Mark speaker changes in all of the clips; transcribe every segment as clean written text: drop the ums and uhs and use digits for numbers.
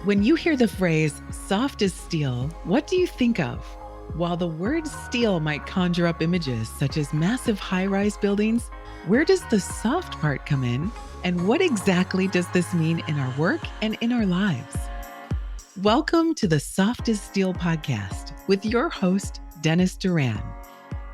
Speaker 1: When you hear the phrase soft as steel, what do you think of? While the word steel might conjure up images such as massive high rise buildings, where does the soft part come in? And what exactly does this mean in our work and in our lives? Welcome to the Soft as Steel podcast with your host, Dennis Duran,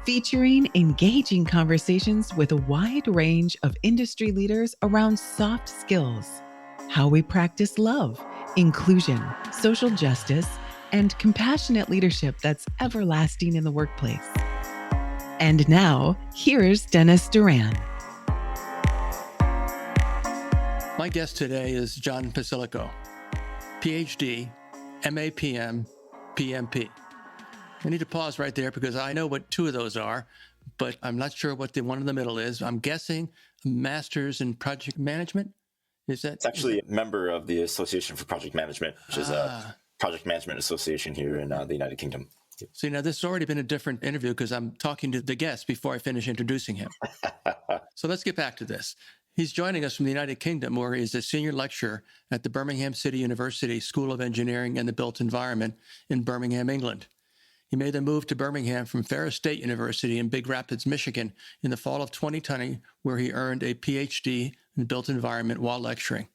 Speaker 1: featuring engaging conversations with a wide range of industry leaders around soft skills, how we practice love, inclusion, social justice, and compassionate leadership that's everlasting in the workplace. And now, here's Dennis Duran.
Speaker 2: My guest today is John Posilicco, PhD, MAPM, PMP. I need to pause right there because I know what two of those are, but I'm not sure what the one in the middle is. I'm guessing a master's in project management. Is that?
Speaker 3: It's actually a member of the Association for Project Management, which is a project management association here in the United Kingdom.
Speaker 2: See, now this has already been a different interview because I'm talking to the guest before I finish introducing him. So let's get back to this. He's joining us from the United Kingdom, where he's a senior lecturer at the Birmingham City University School of Engineering and the Built Environment in Birmingham, England. He made the move to Birmingham from Ferris State University in Big Rapids, Michigan in the fall of 2020, where he earned a PhD in built environment while lecturing.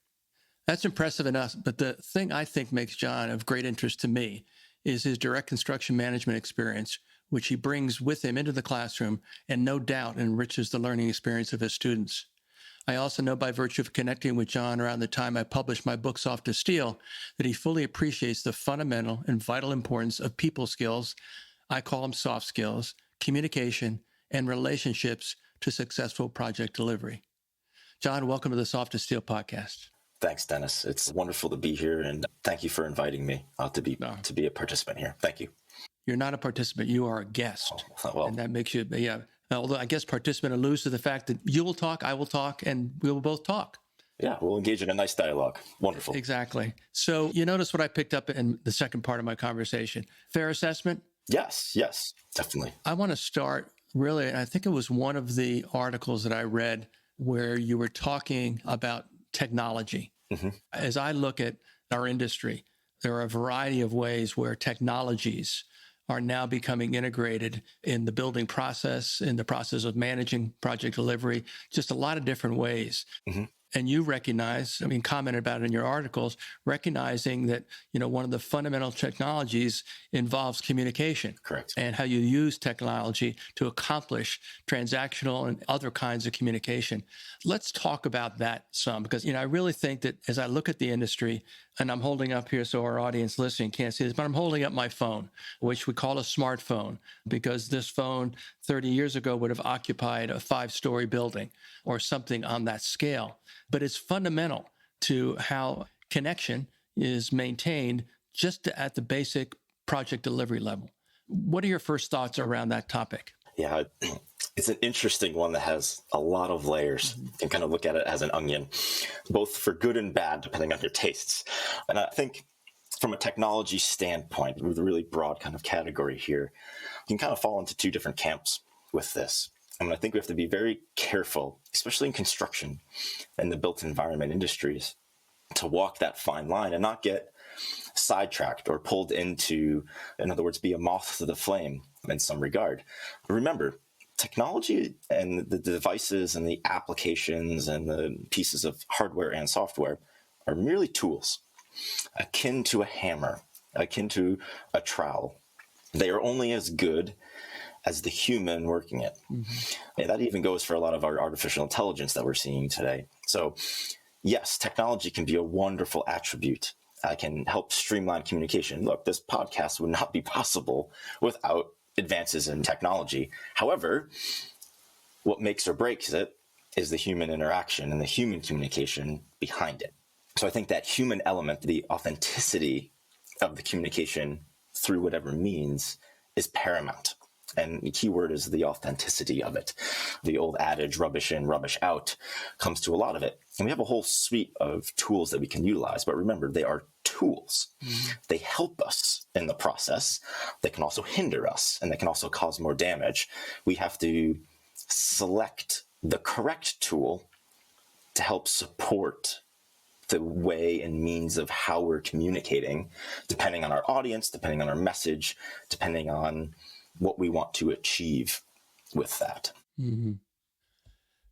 Speaker 2: That's impressive enough, but the thing I think makes John of great interest to me is his direct construction management experience, which he brings with him into the classroom and no doubt enriches the learning experience of his students. I also know by virtue of connecting with John around the time I published my book, Soft as Steel, that he fully appreciates the fundamental and vital importance of people skills, I call them soft skills, communication, and relationships to successful project delivery. John, welcome to the Soft as Steel podcast.
Speaker 3: Thanks, Dennis. It's wonderful to be here, and thank you for inviting me to be a participant here. Thank you.
Speaker 2: You're not a participant, you are a guest.
Speaker 3: Oh, well.
Speaker 2: And that makes you, although I guess participant alludes to the fact that you will talk, I will talk, and we will both talk.
Speaker 3: Yeah, we'll engage in a nice dialogue. Wonderful.
Speaker 2: Exactly. So you notice what I picked up in the second part of my conversation. Fair assessment?
Speaker 3: Yes, definitely.
Speaker 2: I want to start really, and I think it was one of the articles that I read where you were talking about technology. Mm-hmm. As I look at our industry, there are a variety of ways where technologies are now becoming integrated in the building process, in the process of managing project delivery, just a lot of different ways. Mm-hmm. And you recognize, commented about it in your articles, recognizing that, one of the fundamental technologies involves communication.
Speaker 3: Correct.
Speaker 2: And how you use technology to accomplish transactional and other kinds of communication. Let's talk about that some, because, I really think that as I look at the industry, and I'm holding up here so our audience listening can't see this, but I'm holding up my phone, which we call a smartphone, because this phone 30 years ago would have occupied a 5-story building or something on that scale. But it's fundamental to how connection is maintained just at the basic project delivery level. What are your first thoughts around that topic?
Speaker 3: Yeah, it's an interesting one that has a lot of layers. You can kind of look at it as an onion, both for good and bad, depending on your tastes. And I think from a technology standpoint, with a really broad kind of category here, you can kind of fall into two different camps with this. I think we have to be very careful, especially in construction and the built environment industries, to walk that fine line and not get sidetracked or pulled into, in other words, be a moth to the flame in some regard. But remember, technology and the devices and the applications and the pieces of hardware and software are merely tools, akin to a hammer, akin to a trowel. They are only as good as the human working it. Mm-hmm. And that even goes for a lot of our artificial intelligence that we're seeing today. So yes, technology can be a wonderful attribute. Can help streamline communication. Look, this podcast would not be possible without advances in technology. However, what makes or breaks it is the human interaction and the human communication behind it. So I think that human element, the authenticity of the communication through whatever means, is paramount. And the key word is the authenticity of it. The old adage, rubbish in, rubbish out, comes to a lot of it. And we have a whole suite of tools that we can utilize. But remember, they are tools. Mm-hmm. They help us in the process. They can also hinder us, and they can also cause more damage. We have to select the correct tool to help support the way and means of how we're communicating, depending on our audience, depending on our message, depending on what we want to achieve with that.
Speaker 2: Mm-hmm.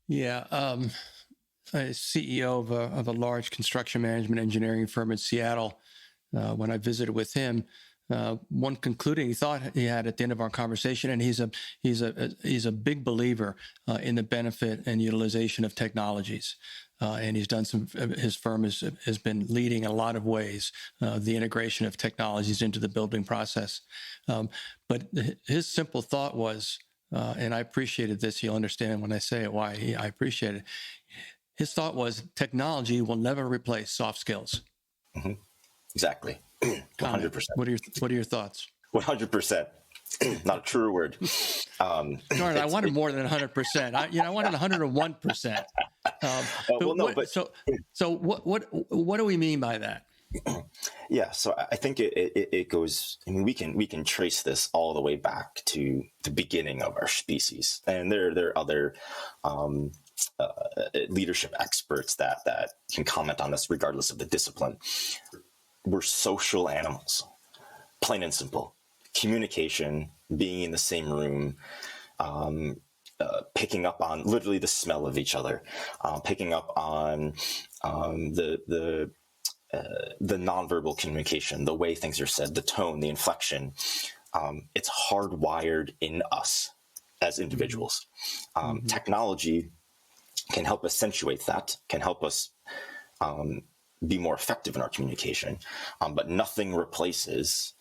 Speaker 2: Yeah. A CEO of a large construction management engineering firm in Seattle, when I visited with him, one concluding thought he had at the end of our conversation, and he's a big believer in the benefit and utilization of technologies, and he's done some. His firm has been leading in a lot of ways the integration of technologies into the building process. But his simple thought was, and I appreciated this. You'll understand when I say it why I appreciate it. His thought was, technology will never replace soft skills.
Speaker 3: Mm-hmm. Exactly. 100%.
Speaker 2: What are your thoughts?
Speaker 3: 100%. Not a truer word.
Speaker 2: Darn, I wanted more than 100%. I wanted 101%. So what do we mean by that?
Speaker 3: Yeah, so I think it goes. I mean, we can trace this all the way back to the beginning of our species, and there are other leadership experts that can comment on this, regardless of the discipline. We're social animals, plain and simple. Communication, being in the same room, picking up on literally the smell of each other, picking up on the nonverbal communication, the way things are said, the tone, the inflection. It's hardwired in us as individuals. Technology can help accentuate that, can help us be more effective in our communication, but nothing replaces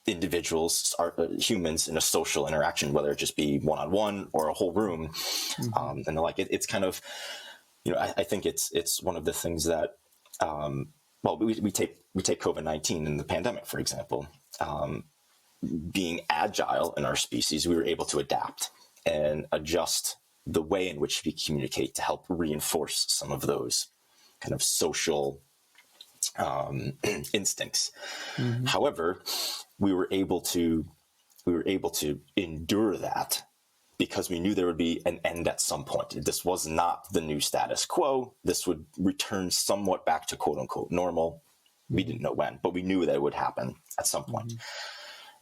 Speaker 3: individuals, humans in a social interaction, whether it just be one-on-one or a whole room. Mm-hmm. And like it's kind of, I think it's one of the things that, we take COVID-19 and the pandemic, for example. Being agile in our species, we were able to adapt and adjust the way in which we communicate to help reinforce some of those kind of social instincts. Mm-hmm. However, we were able to endure that because we knew there would be an end at some point. This was not the new status quo. This would return somewhat back to quote unquote normal. We didn't know when, but we knew that it would happen at some point. Mm-hmm.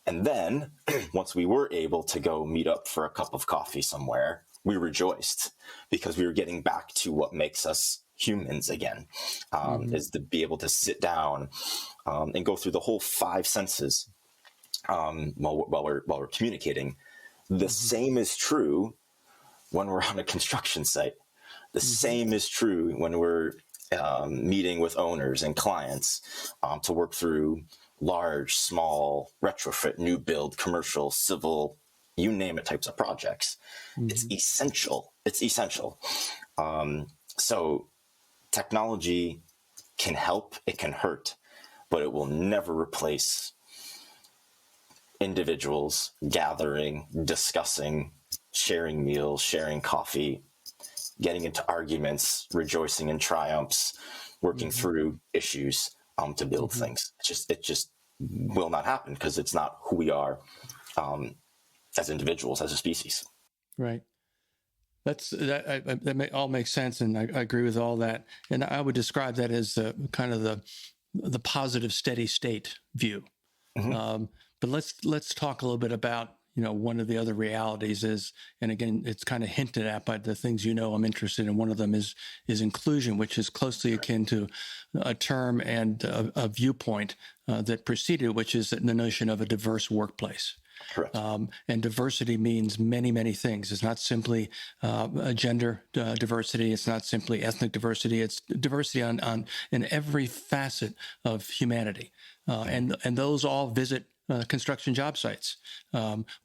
Speaker 3: And then once we were able to go meet up for a cup of coffee somewhere, we rejoiced because we were getting back to what makes us humans again, is to be able to sit down and go through the whole five senses while we're communicating. The same is true when we're on a construction site. The same is true when we're meeting with owners and clients to work through large, small, retrofit, new build, commercial, civil, you name it, types of projects. It's essential. So technology can help, it can hurt, but it will never replace individuals gathering, discussing, sharing meals, sharing coffee, getting into arguments, rejoicing in triumphs, working through issues to build things. It just will not happen because it's not who we are as individuals, as a species.
Speaker 2: Right. That all makes sense, and I agree with all that. And I would describe that as kind of the positive steady state view. But let's talk a little bit about one of the other realities is, and again, it's kind of hinted at by the things I'm interested in. One of them is inclusion, which is closely akin to a term and a viewpoint that preceded, which is the notion of a diverse workplace.
Speaker 3: Correct.
Speaker 2: And diversity means many, many things. It's not simply gender diversity. It's not simply ethnic diversity. It's diversity in every facet of humanity. And those all visit construction job sites.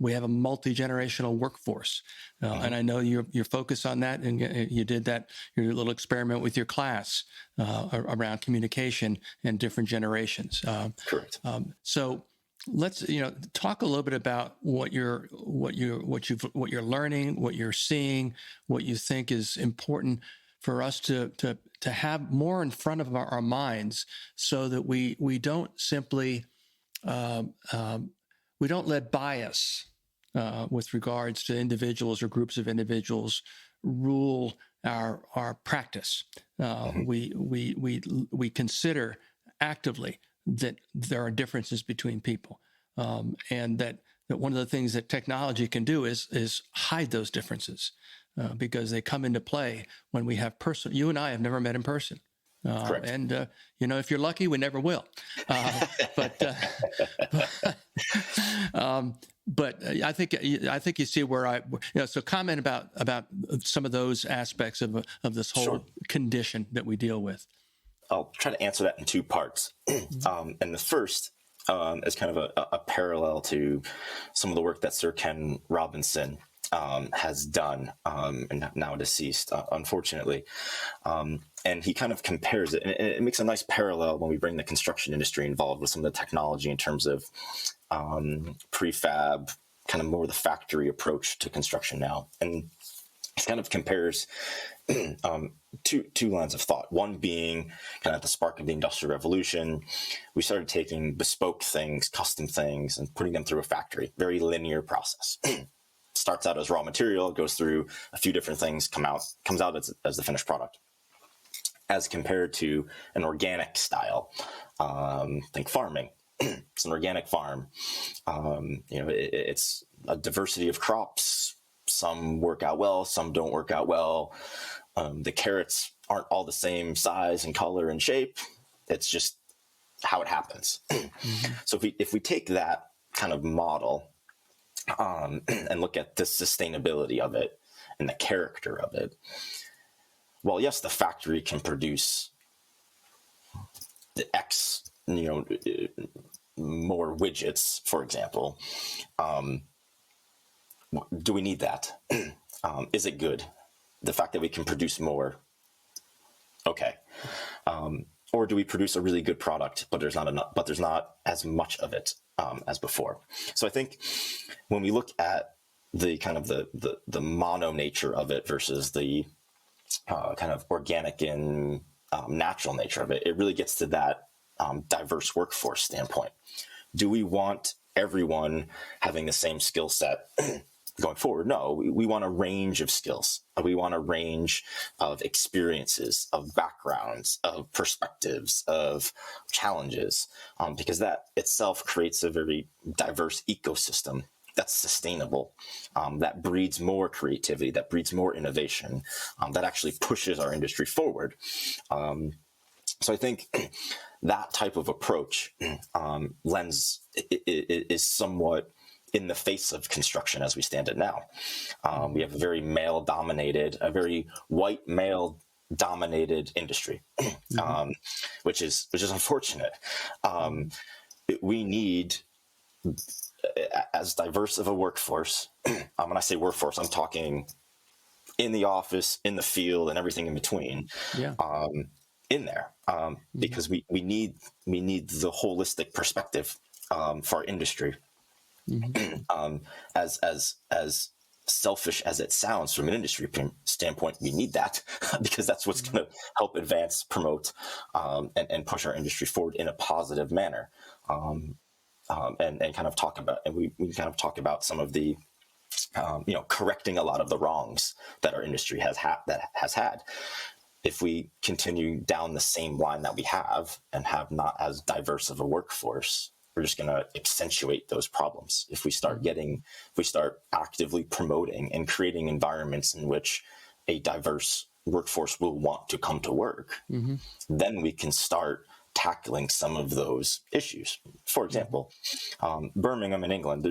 Speaker 2: We have a multi-generational workforce. And I know you're focused on that, and you did that, your little experiment with your class around communication and different generations.
Speaker 3: Correct.
Speaker 2: So let's talk a little bit about what you're learning, what you're seeing, what you think is important for us to have more in front of our minds, so that we don't simply we don't let bias with regards to individuals or groups of individuals rule our practice. We consider actively that there are differences between people, and that one of the things that technology can do is hide those differences, because they come into play when we have you and I have never met in person.
Speaker 3: Correct.
Speaker 2: And if you're lucky, we never will. But I think you see where so comment about some of those aspects of this whole
Speaker 3: Sure.
Speaker 2: condition that we deal with.
Speaker 3: I'll try to answer that in two parts. And the first is kind of a parallel to some of the work that Sir Ken Robinson has done, and now deceased, unfortunately. And he kind of compares it, and it makes a nice parallel when we bring the construction industry involved with some of the technology in terms of prefab, kind of more the factory approach to construction now. And he kind of compares two lines of thought. One being kind of the spark of the Industrial Revolution. We started taking bespoke things, custom things, and putting them through a factory. Very linear process. Starts out as raw material, goes through a few different things, comes out as the finished product. As compared to an organic style, think farming. It's an organic farm. It's a diversity of crops. Some work out well, some don't work out well. The carrots aren't all the same size and color and shape. It's just how it happens. So if we take that kind of model and look at the sustainability of it and the character of it, well, yes, the factory can produce the X, more widgets, for example. Do we need that? Is it good? The fact that we can produce more, okay. Or do we produce a really good product, but there's not enough, but there's not as much of it as before? So I think when we look at the kind of the mono nature of it versus the kind of organic and natural nature of it, it really gets to that diverse workforce standpoint. Do we want everyone having the same skill set going forward? No, we want a range of skills. We want a range of experiences, of backgrounds, of perspectives, of challenges, because that itself creates a very diverse ecosystem that's sustainable, that breeds more creativity, that breeds more innovation, that actually pushes our industry forward. So I think that type of approach is somewhat in the face of construction as we stand it now. We have a very male-dominated, a very white male-dominated industry, which is unfortunate. We need as diverse of a workforce. When I say workforce, I'm talking in the office, in the field, and everything in between. Yeah. In there, because we need the holistic perspective for our industry. As selfish as it sounds from an industry standpoint, we need that because that's what's going to help advance, promote, and push our industry forward in a positive manner. And kind of talk about, and we kind of talk about some of the, correcting a lot of the wrongs that our industry has had. If we continue down the same line that we have and have not as diverse of a workforce, we're just going to accentuate those problems. If we start actively promoting and creating environments in which a diverse workforce will want to come to work, then we can start tackling some of those issues. For example, Birmingham in England,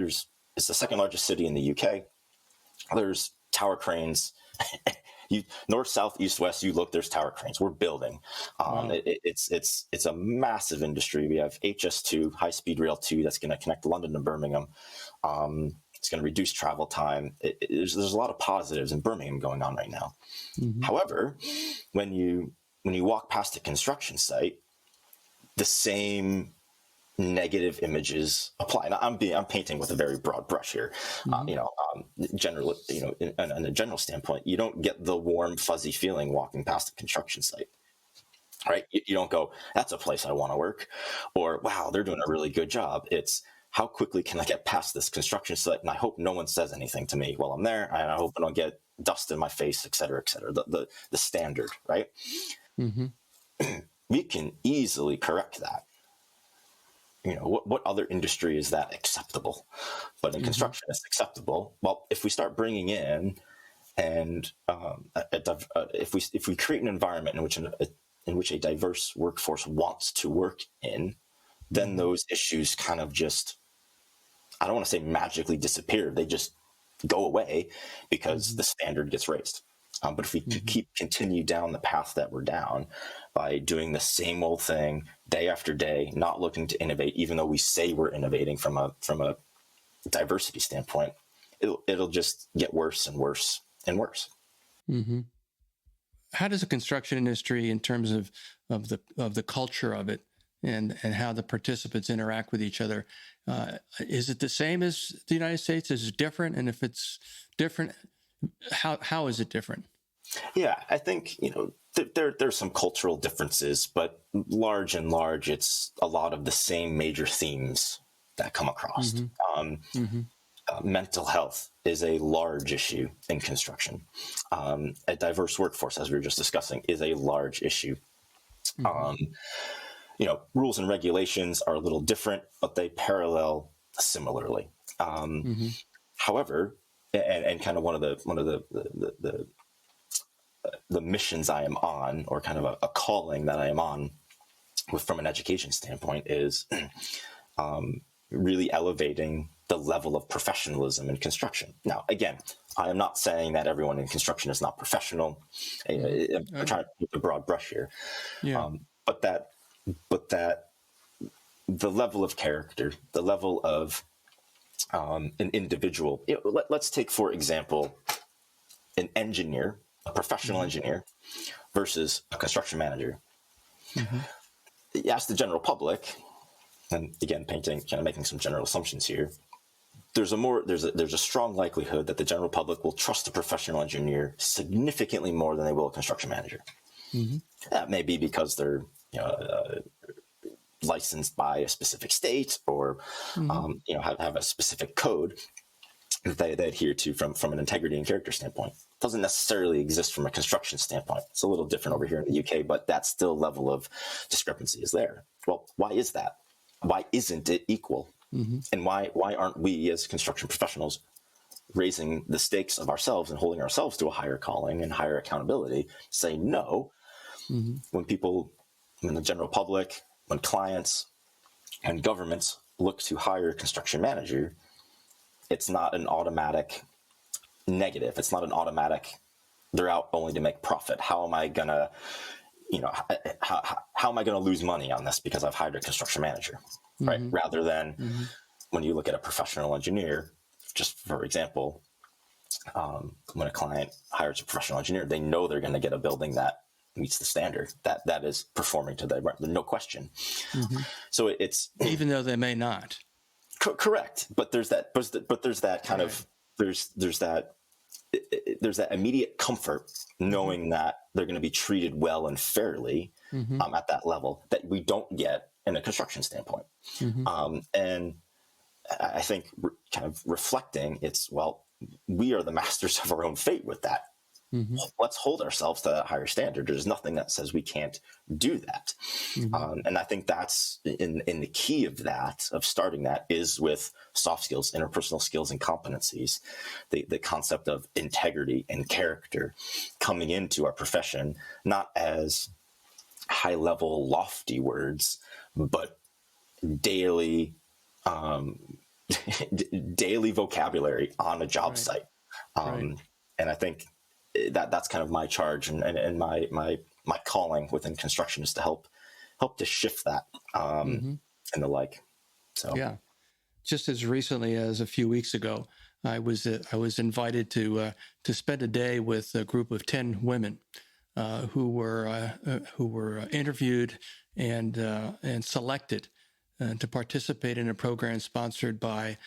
Speaker 3: it's the second largest city in the UK. There's tower cranes. North, south, east, west, you look, there's tower cranes. We're building. Wow. It's a massive industry. We have HS2, high speed rail 2, that's going to connect London to Birmingham. It's going to reduce travel time. There's a lot of positives in Birmingham going on right now. However, when you walk past a construction site, the same negative images apply. Now, I'm painting with a very broad brush here. General, in a general standpoint, you don't get the warm, fuzzy feeling walking past a construction site, right? You don't go, that's a place I want to work, or wow, they're doing a really good job. It's how quickly can I get past this construction site? And I hope no one says anything to me while I'm there. And I hope I don't get dust in my face, et cetera, the standard, right?
Speaker 2: Mm-hmm.
Speaker 3: We can easily correct that. What other industry is that acceptable? But in construction, it's acceptable. Well, if we start bringing in and if we create an environment in which a diverse workforce wants to work in, then those issues kind of just, I don't want to say magically disappear. They just go away because the standard gets raised. But if we continue down the path that we're down by doing the same old thing day after day, not looking to innovate, even though we say we're innovating from a diversity standpoint, it'll just get worse and worse and worse.
Speaker 2: Mm-hmm. How does the construction industry, in terms of the culture of it and how the participants interact with each other, is it the same as the United States? Is it different? And if it's different, how is it different?
Speaker 3: Yeah, I think, there's some cultural differences, but large, it's a lot of the same major themes that come across. Mental health is a large issue in construction. A diverse workforce, as we were just discussing, is a large issue. Rules and regulations are a little different, but they parallel similarly. However, and kind of one of the missions I am on, or kind of a calling that I am on from an education standpoint, is really elevating the level of professionalism in construction. Now, again, I am not saying that everyone in construction is not professional. I'm trying to keep a broad brush here.
Speaker 2: Yeah.
Speaker 3: But that the level of character, the level of an individual. Let's take, for example, an engineer, a professional engineer, versus a construction manager. You ask the general public, and again, making some general assumptions here. There's a strong likelihood that the general public will trust a professional engineer significantly more than they will a construction manager. That may be because they're licensed by a specific state, or have a specific code that they adhere to from an integrity and character standpoint. It doesn't necessarily exist from a construction standpoint. It's a little different over here in the UK, but that still level of discrepancy is there. Well, why is that? Why isn't it equal? And why aren't we as construction professionals raising the stakes of ourselves and holding ourselves to a higher calling and higher accountability? Say no when the general public, when clients and governments look to hire a construction manager, it's not an automatic negative. It's not an automatic, they're out only to make profit. How am I gonna, how am I gonna lose money on this because I've hired a construction manager, right? Rather than when you look at a professional engineer, just for example, when a client hires a professional engineer, they know they're going to get a building that meets the standard, that is performing to their, no question. So it's,
Speaker 2: even though they may not.
Speaker 3: Correct, but there's that kind of there's that immediate comfort knowing that they're going to be treated well and fairly at that level that we don't get in a construction standpoint. And I think kind of reflecting, it's, well, we are the masters of our own fate with that. Let's hold ourselves to that higher standard. There's nothing that says we can't do that. And I think that's in the key of that, of starting that, is with soft skills, interpersonal skills and competencies, the concept of integrity and character coming into our profession, not as high level, lofty words, but daily, daily vocabulary on a job site. And I think that's kind of my charge and my calling within construction, is to help to shift that and the like. So
Speaker 2: yeah, just as recently as a few weeks ago, I was invited to spend a day with a group of 10 women who were interviewed and selected to participate in a program sponsored by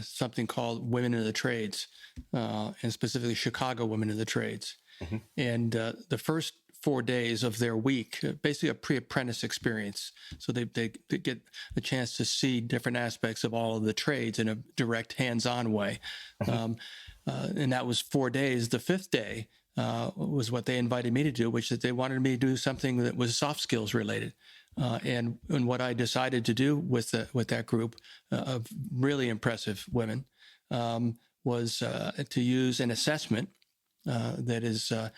Speaker 2: something called Women in the Trades, and specifically Chicago Women in the Trades. And the first 4 days of their week, basically a pre-apprentice experience. So they get a chance to see different aspects of all of the trades in a direct, hands-on way. And that was 4 days. The fifth day was what they invited me to do, which is they wanted me to do something that was soft skills related. And what I decided to do with that group of really impressive women was to use an assessment that is a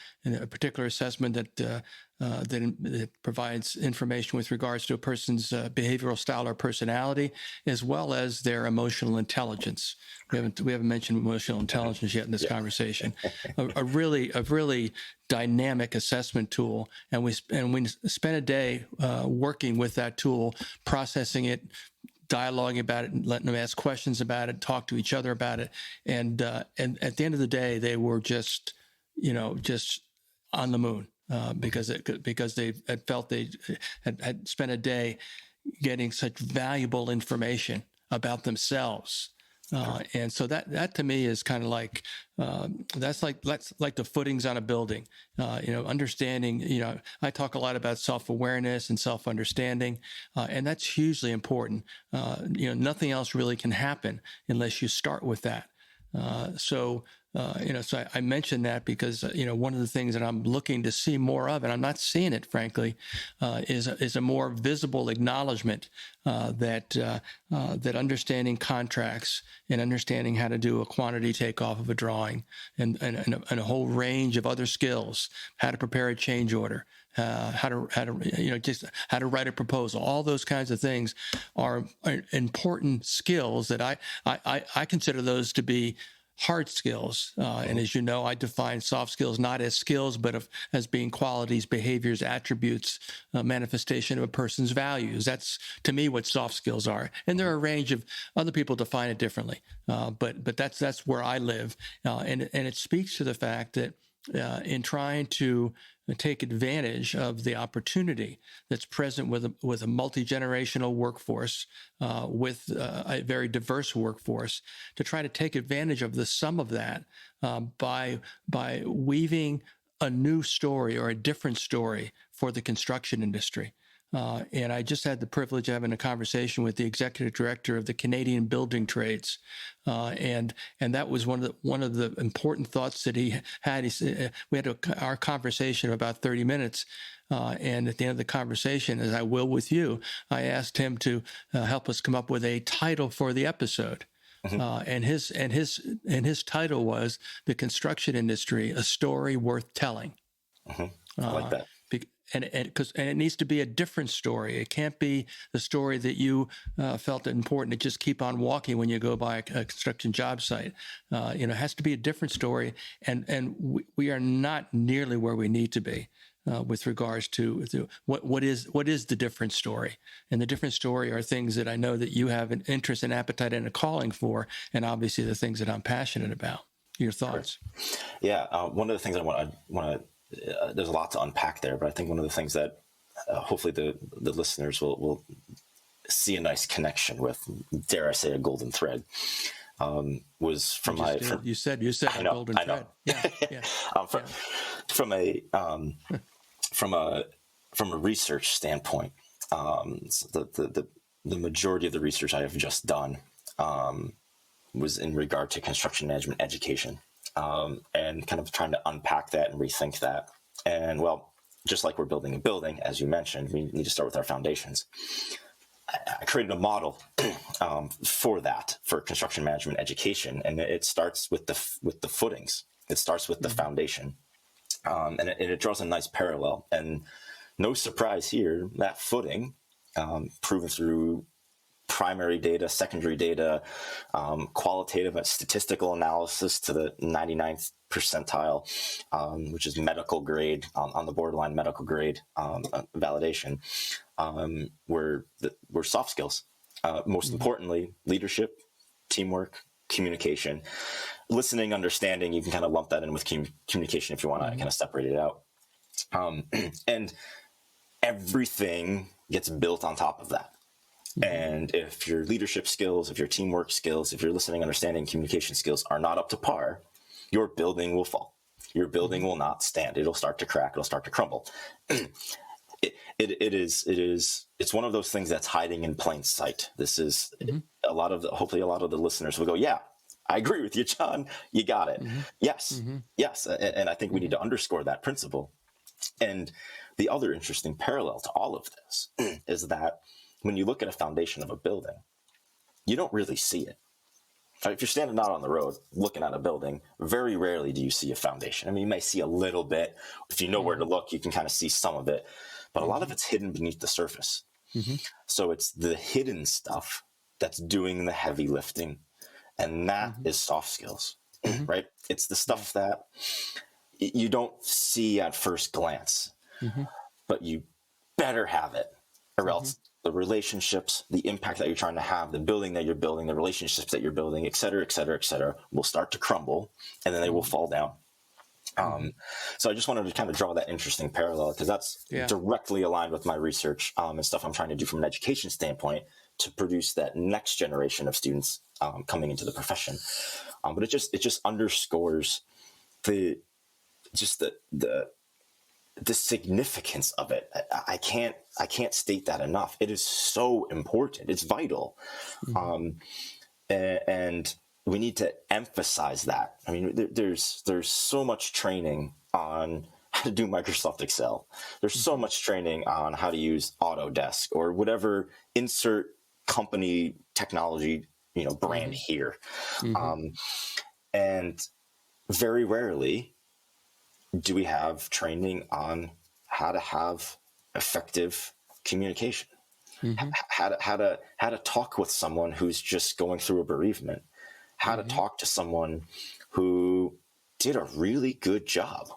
Speaker 2: particular assessment that provides information with regards to a person's behavioral style or personality, as well as their emotional intelligence. We haven't mentioned emotional intelligence yet in this conversation. A really dynamic assessment tool, and we spent a day working with that tool, processing it, dialoguing about it, and letting them ask questions about it, talk to each other about it, and at the end of the day, they were just on the moon because they had felt they had spent a day getting such valuable information about themselves. And so that to me is kind of like that's like the footings on a building. Understanding. I talk a lot about self-awareness and self-understanding, and that's hugely important. Nothing else really can happen unless you start with that. So I mentioned that because, one of the things that I'm looking to see more of, and I'm not seeing it, frankly, is a more visible acknowledgement that understanding contracts and understanding how to do a quantity takeoff of a drawing and a whole range of other skills, how to prepare a change order, how to write a proposal. All those kinds of things are important skills that I consider those to be hard skills. And as you know, I define soft skills not as skills, but as being qualities, behaviors, attributes, manifestation of a person's values. That's, to me, what soft skills are. And there are a range of other people define it differently. But that's where I live. And it speaks to the fact that in trying to take advantage of the opportunity that's present with a multi-generational workforce, with a very diverse workforce, to try to take advantage of the sum of that by weaving a new story or a different story for the construction industry. And I just had the privilege of having a conversation with the executive director of the Canadian Building Trades, and that was one of the important thoughts that he had. He said, we had our conversation about 30 minutes, and at the end of the conversation, as I will with you, I asked him to help us come up with a title for the episode. And his title was "The Construction Industry: A Story Worth Telling."
Speaker 3: I like that.
Speaker 2: And it needs to be a different story. It can't be the story that you felt it important to just keep on walking when you go by a construction job site. It has to be a different story, and we are not nearly where we need to be with regards to what is the different story. And the different story are things that I know that you have an interest and appetite and a calling for, and obviously the things that I'm passionate about. Your thoughts?
Speaker 3: Yeah, one of the things I want to there's a lot to unpack there, but I think one of the things that hopefully the listeners will see a nice connection with, dare I say, a golden thread, was from
Speaker 2: you said a golden thread. Yeah.
Speaker 3: From a research standpoint, the majority of the research I have just done was in regard to construction management education. And kind of trying to unpack that and rethink that. And well, just like we're building a building, as you mentioned, we need to start with our foundations. I created a model for construction management education, and it starts with the footings. It starts with the foundation, and it draws a nice parallel. And no surprise here, that footing, proven through primary data, secondary data, qualitative and statistical analysis to the 99th percentile, which is medical grade, on the borderline medical grade validation, were soft skills. Most importantly, leadership, teamwork, communication, listening, understanding. You can kind of lump that in with communication if you want to kind of separate it out. And everything gets built on top of that. And if your leadership skills, if your teamwork skills, if your listening, understanding, communication skills are not up to par, your building will fall. your building will not stand. It'll start to crack. It'll start to crumble. It's one of those things that's hiding in plain sight. This is hopefully a lot of the listeners will go, yeah, I agree with you, John. You got it. Yes. Yes. And I think we need to underscore that principle. And the other interesting parallel to all of this is that when you look at a foundation of a building, you don't really see it. If you're standing out on the road looking at a building, very rarely do you see a foundation. I mean, you may see a little bit. If you know where to look, you can kind of see some of it, but a lot of it's hidden beneath the surface. So it's the hidden stuff that's doing the heavy lifting, and that is soft skills, right? It's the stuff that you don't see at first glance, but you better have it, or else the relationships, the impact that you're trying to have, the building that you're building, the relationships that you're building, et cetera, will start to crumble, and then they will fall down. So I just wanted to kind of draw that interesting parallel, because that's directly aligned with my research and stuff I'm trying to do from an education standpoint to produce that next generation of students coming into the profession. But it just underscores the significance of it. I can't state that enough. It is so important. It's vital. And we need to emphasize that. I mean, there's so much training on how to do Microsoft Excel. There's so much training on how to use Autodesk or whatever insert company technology, brand here. And very rarely do we have training on how to have effective communication, how to talk with someone who's just going through a bereavement, how to talk to someone who did a really good job.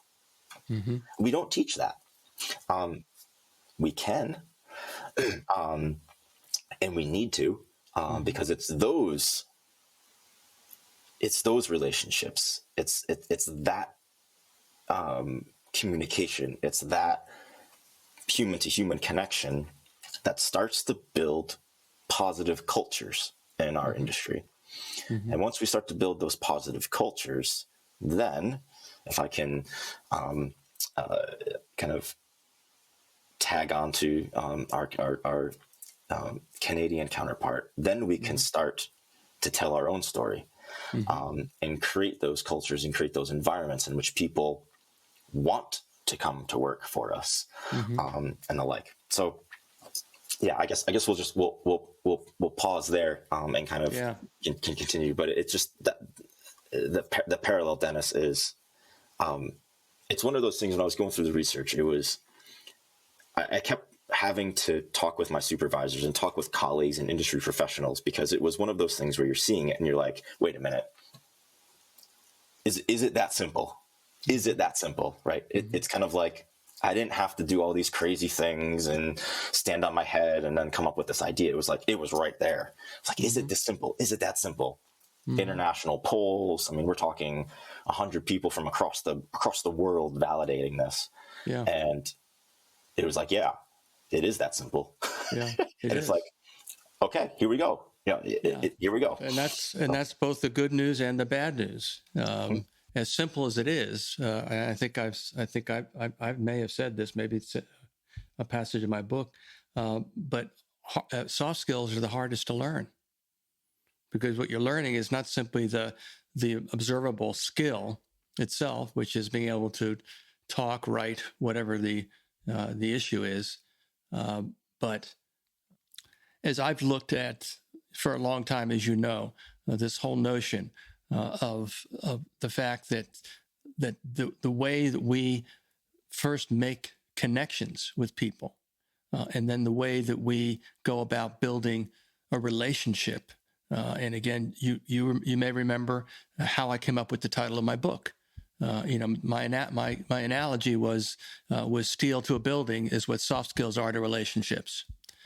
Speaker 3: We don't teach that. We can, and we need to, because it's those relationships. It's that communication. It's that human to human connection that starts to build positive cultures in our industry. And once we start to build those positive cultures, then if I can kind of tag onto our Canadian counterpart, then we can start to tell our own story and create those cultures and create those environments in which people want to come to work for us and the like. So yeah, I guess we'll pause there and kind of can continue. But it's just that the parallel, Dennis, is it's one of those things. When I was going through the research, it was I kept having to talk with my supervisors and talk with colleagues and industry professionals, because it was one of those things where you're seeing it and you're like, wait a minute, is it that simple? Is it that simple? Right? It's kind of like, I didn't have to do all these crazy things and stand on my head and then come up with this idea. It was like, it was right there. It's like, is it this simple? Is it that simple? International polls. I mean, we're talking 100 people from across the world validating this. Yeah. And it was like, yeah, it is that simple. Yeah. And it's like, okay, here we go. Here we go.
Speaker 2: And that's both the good news and the bad news. As simple as it is, I think I may have said this, maybe it's a passage in my book, but soft skills are the hardest to learn, because what you're learning is not simply the observable skill itself, which is being able to talk, write, whatever the issue is, but as I've looked at for a long time, as you know, this whole notion of the fact that the way that we first make connections with people, and then the way that we go about building a relationship. And again, you may remember how I came up with the title of my book. My analogy was steel to a building is what soft skills are to relationships.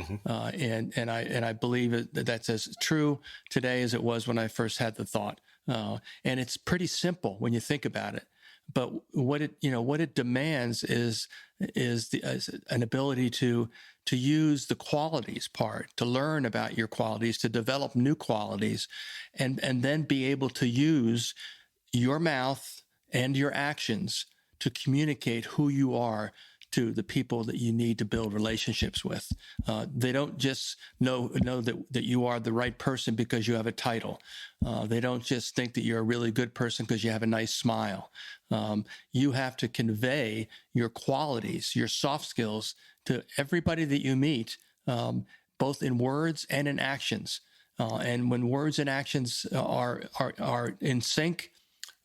Speaker 2: And I believe that's as true today as it was when I first had the thought. And it's pretty simple when you think about it. But what it demands is an ability to use the qualities part, to learn about your qualities, to develop new qualities, and then be able to use your mouth and your actions to communicate who you are to the people that you need to build relationships with. They don't just know that you are the right person because you have a title. They don't just think that you're a really good person because you have a nice smile. You have to convey your qualities, your soft skills to everybody that you meet, both in words and in actions. And when words and actions are in sync,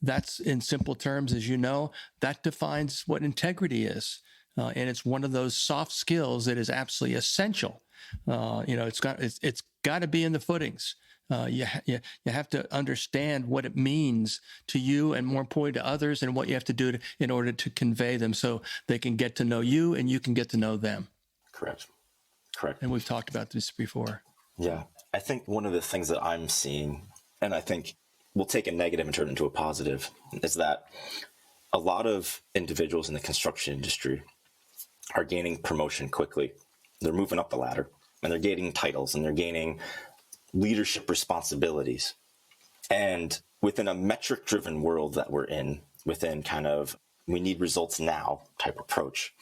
Speaker 2: that's, in simple terms, as you know, that defines what integrity is. And it's one of those soft skills that is absolutely essential. It's got to be in the footings. You have to understand what it means to you, and more importantly to others, and what you have to do in order to convey them so they can get to know you and you can get to know them.
Speaker 3: Correct.
Speaker 2: And we've talked about this before.
Speaker 3: Yeah. I think one of the things that I'm seeing, and I think we'll take a negative and turn it into a positive, is that a lot of individuals in the construction industry are gaining promotion quickly. They're moving up the ladder, and they're gaining titles, and they're gaining leadership responsibilities. And within a metric-driven world that we're in, within kind of we need results now type approach,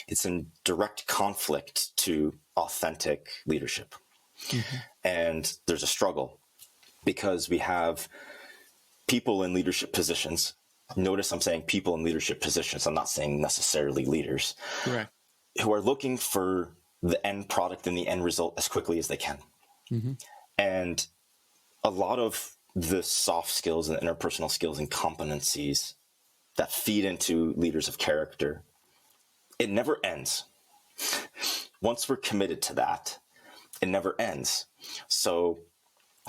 Speaker 3: it's in direct conflict to authentic leadership. Mm-hmm. And there's a struggle because we have people in leadership positions. Notice I'm saying people in leadership positions. I'm not saying necessarily leaders.
Speaker 2: Correct.
Speaker 3: Who are looking for the end product and the end result as quickly as they can. Mm-hmm. And a lot of the soft skills and interpersonal skills and competencies that feed into leaders of character, it never ends. Once we're committed to that, it never ends. So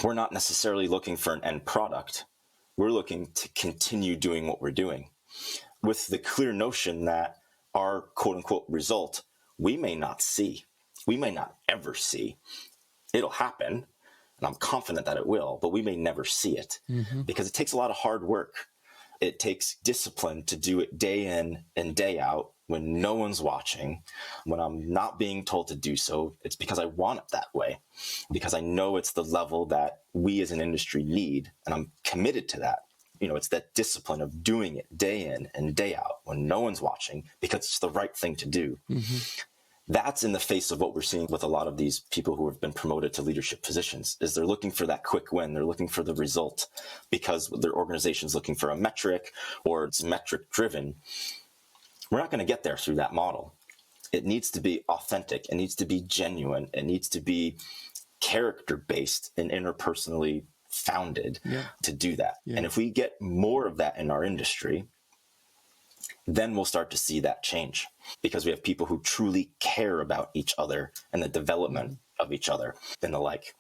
Speaker 3: we're not necessarily looking for an end product. We're looking to continue doing what we're doing with the clear notion that our quote unquote result, we may not see. We may not ever see. It'll happen, and I'm confident that it will, but we may never see it because it takes a lot of hard work. It takes discipline to do it day in and day out when no one's watching, when I'm not being told to do so. It's because I want it that way, because I know it's the level that we as an industry need, and I'm committed to that. It's that discipline of doing it day in and day out when no one's watching because it's the right thing to do. Mm-hmm. That's in the face of what we're seeing with a lot of these people who have been promoted to leadership positions, is they're looking for that quick win. They're looking for the result because their organization's looking for a metric, or it's metric driven. We're not going to get there through that model. It needs to be authentic. It needs to be genuine. It needs to be character based and interpersonally founded to do that. Yeah. And if we get more of that in our industry, then we'll start to see that change, because we have people who truly care about each other and the development of each other and the like.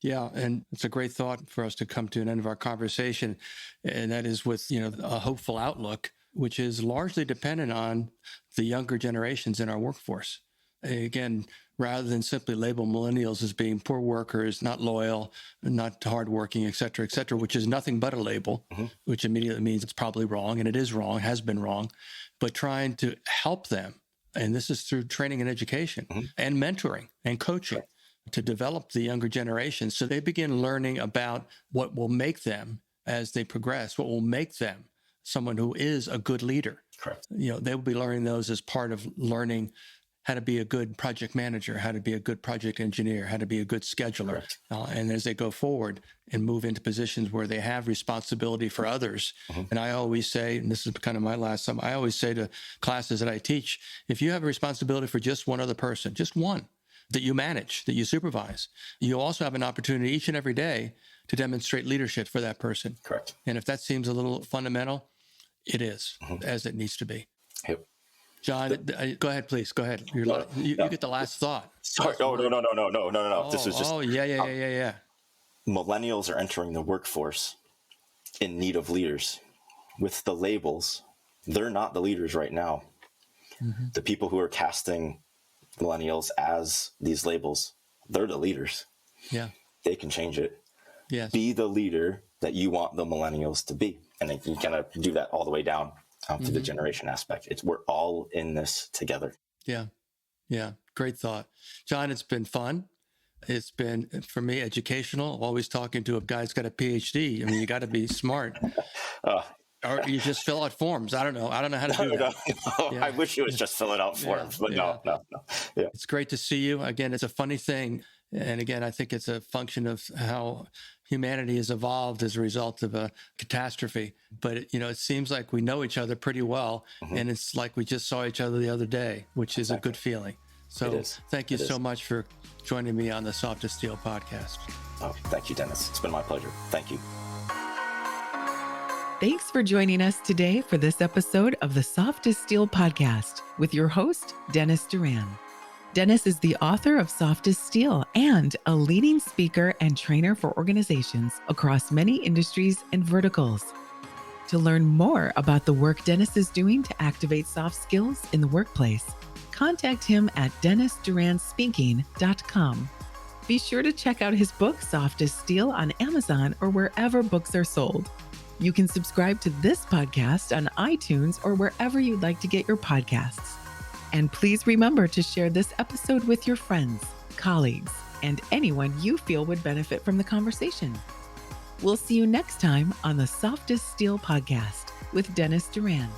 Speaker 2: Yeah, and it's a great thought for us to come to an end of our conversation, and that is with a hopeful outlook, which is largely dependent on the younger generations in our workforce. Again, rather than simply label millennials as being poor workers, not loyal, not hardworking, et cetera, which is nothing but a label, which immediately means it's probably wrong, and it is wrong, has been wrong, but trying to help them. And this is through training and education and mentoring and coaching to develop the younger generation so they begin learning about what will make them, as they progress, what will make them someone who is a good leader.
Speaker 3: Correct.
Speaker 2: They will be learning those as part of learning how to be a good project manager, how to be a good project engineer, how to be a good scheduler. And as they go forward and move into positions where they have responsibility for others. And I always say, and this is kind of my last sum, I always say to classes that I teach, if you have a responsibility for just one other person, just one that you manage, that you supervise, you also have an opportunity each and every day to demonstrate leadership for that person.
Speaker 3: Correct.
Speaker 2: And if that seems a little fundamental, it is, as it needs to be.
Speaker 3: Yep.
Speaker 2: John, go ahead, please. Go ahead. You get the last thought.
Speaker 3: Sorry. No. This is just.
Speaker 2: Yeah.
Speaker 3: Millennials are entering the workforce in need of leaders. With the labels, they're not the leaders right now. The people who are casting millennials as these labels, they're the leaders. Yeah. They can change it.
Speaker 2: Yes.
Speaker 3: Be the leader that you want the millennials to be. And then you kind of do that all the way down to the generation aspect. We're all in this together.
Speaker 2: Yeah. Great thought. John, it's been fun. It's been, for me, educational. Always talking to a guy who's got a PhD. I mean, you got to be smart. Or you just fill out forms. I don't know. I don't know how to do that.
Speaker 3: No.
Speaker 2: Yeah.
Speaker 3: I wish it was just filling out forms, but no. Yeah.
Speaker 2: It's great to see you. Again, it's a funny thing. And again, I think it's a function of how humanity has evolved as a result of a catastrophe. But, it seems like we know each other pretty well. And it's like we just saw each other the other day, which is a good feeling. So thank you so much for joining me on the Soft as Steel podcast.
Speaker 3: Oh, thank you, Dennis. It's been my pleasure. Thank you.
Speaker 1: Thanks for joining us today for this episode of the Soft as Steel podcast with your host, Dennis Duran. Dennis is the author of Soft as Steel and a leading speaker and trainer for organizations across many industries and verticals. To learn more about the work Dennis is doing to activate soft skills in the workplace, contact him at dennisduranspeaking.com. Be sure to check out his book, Soft as Steel, on Amazon or wherever books are sold. You can subscribe to this podcast on iTunes or wherever you'd like to get your podcasts. And please remember to share this episode with your friends, colleagues, and anyone you feel would benefit from the conversation. We'll see you next time on the Soft as Steel podcast with Dennis Duran.